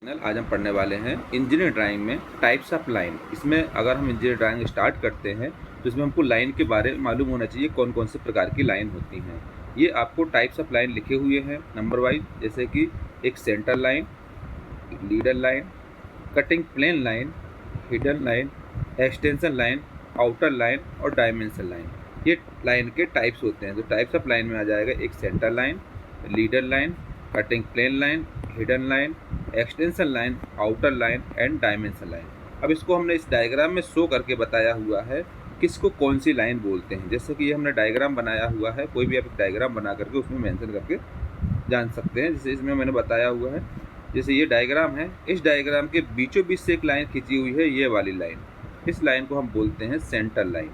आज हम पढ़ने वाले हैं इंजीनियर ड्राइंग में टाइप्स ऑफ लाइन। इसमें अगर हम इंजीनियर ड्राइंग स्टार्ट करते हैं तो इसमें हमको लाइन के बारे में मालूम होना चाहिए कौन कौन से प्रकार की लाइन होती हैं। ये आपको टाइप्स ऑफ लाइन लिखे हुए हैं नंबर वाइज, जैसे कि एक सेंटर लाइन, एक leader line, cutting plane line, hidden line, extension line, outer line और डायमेंशन लाइन। ये लाइन के टाइप्स होते हैं। तो टाइप्स ऑफ लाइन में आ जाएगा एक centre line, leader line, cutting plane line, hidden line, extension line, outer line and dimension line. अब इसको हमने इस डायग्राम में शो करके बताया हुआ है किसको कौन सी लाइन बोलते हैं। जैसे कि ये हमने डायग्राम बनाया हुआ है, कोई भी आप एक डायग्राम बना करके उसमें मेंशन करके जान सकते हैं। जैसे इसमें मैंने बताया हुआ है, जैसे ये डायग्राम है, इस डायग्राम के बीचों बीच से एक लाइन खींची हुई है, ये वाली लाइन। इस लाइन को हम बोलते हैं सेंटर लाइन।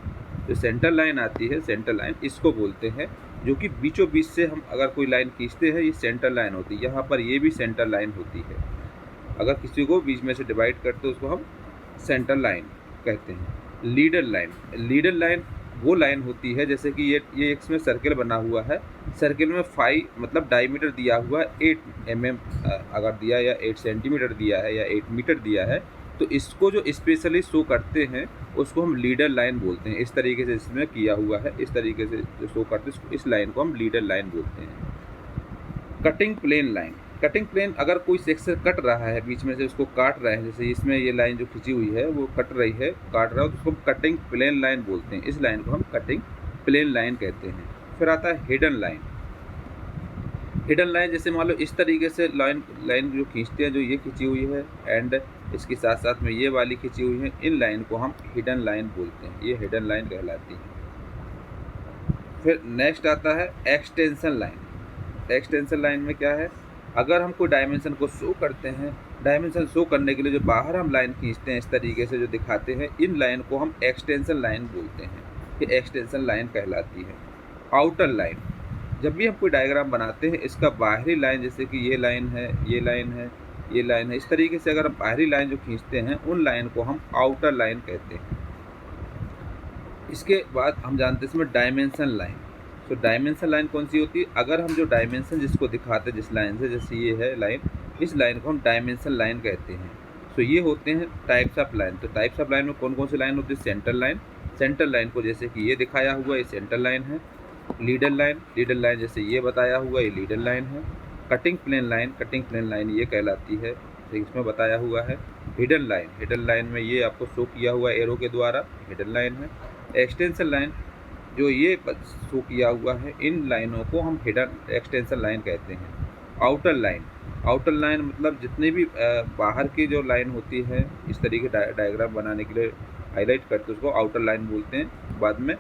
जो सेंटर लाइन आती है, सेंटर लाइन इसको बोलते हैं, जो कि बीचों बीच से हम अगर कोई लाइन खींचते हैं, ये सेंटर लाइन होती है। यहाँ पर ये भी सेंटर लाइन होती है। अगर किसी को बीच में से डिवाइड करते हैं उसको हम सेंटर लाइन कहते हैं। लीडर लाइन, लीडर लाइन वो लाइन होती है, जैसे कि ये इसमें सर्किल बना हुआ है, सर्किल में 5 मतलब डायमीटर दिया हुआ है, 8 mm अगर दिया या 8 सेंटीमीटर दिया है या 8 मीटर दिया है, तो इसको जो स्पेशली शो करते हैं उसको हम लीडर लाइन बोलते हैं। इस तरीके से इसमें किया हुआ है, इस तरीके से जो शो करते हैं इस लाइन को हम लीडर लाइन बोलते हैं। Cutting plane line, cutting plane अगर कोई सेक्शन कट रहा है, बीच में से उसको काट रहे हैं, जैसे इसमें ये लाइन जो खींची हुई है वो कट रही है, काट रहा है, तो उसको हम कटिंग प्लेन लाइन बोलते हैं। इस लाइन को हम कटिंग प्लेन लाइन कहते हैं। फिर आता है हिडन लाइन। हिडन लाइन जैसे मान लो इस तरीके से लाइन जो खींचते हैं, जो ये खींची हुई है एंड इसके साथ साथ में ये वाली खींची हुई है, इन लाइन को हम हिडन लाइन बोलते हैं। ये हिडन लाइन कहलाती है। फिर नेक्स्ट आता है एक्सटेंशन लाइन। एक्सटेंशन लाइन में क्या है, अगर हम कोई डायमेंशन को शो करते हैं, डायमेंशन शो करने के लिए जो बाहर हम लाइन खींचते हैं इस तरीके से जो दिखाते हैं, इन लाइन को हम एक्सटेंशन लाइन बोलते हैं। ये एक्सटेंशन लाइन कहलाती है। आउटर लाइन, जब भी हम कोई डायग्राम बनाते हैं, इसका बाहरी लाइन, जैसे कि ये लाइन है, ये लाइन है, ये लाइन है, इस तरीके से अगर हम बाहरी लाइन जो खींचते हैं उन लाइन को हम आउटर लाइन कहते हैं। इसके बाद हम जानते हैं इसमें डायमेंशन लाइन। तो डायमेंशन लाइन कौन सी होती है, अगर हम जो डायमेंशन जिसको दिखाते हैं जिस लाइन से, जैसे ये है लाइन, इस लाइन को हम डायमेंशन लाइन कहते हैं। तो ये होते हैं टाइप्स ऑफ लाइन। तो टाइप्स ऑफ लाइन में कौन कौन सी लाइन होती है, सेंटर लाइन, सेंटर लाइन को जैसे कि ये दिखाया हुआ ये सेंटर लाइन है। लीडर लाइन, लीडर लाइन जैसे ये बताया हुआ ये लीडर लाइन है। Cutting plane line, cutting plane line ये कहलाती है, तो इसमें बताया हुआ है। हिडन लाइन, हिडन लाइन में ये आपको शो किया हुआ एरो के द्वारा हिडन लाइन है। एक्सटेंशन लाइन जो ये शो किया हुआ है, इन लाइनों को हम हिडन एक्सटेंशन लाइन कहते हैं। आउटर लाइन, आउटर लाइन मतलब जितने भी बाहर की जो लाइन होती है, इस तरीके डायग्राम बनाने के लिए हाईलाइट करते हैं, उसको आउटर लाइन बोलते हैं। बाद में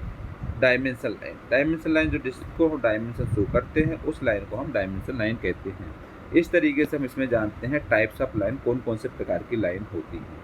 डायमेंशन लाइन, डायमेंशन लाइन जो जिसको हम डायमेंशन शो करते हैं उस लाइन को हम डायमेंशन लाइन कहते हैं। इस तरीके से हम इसमें जानते हैं टाइप्स ऑफ लाइन, कौन कौन से प्रकार की लाइन होती हैं।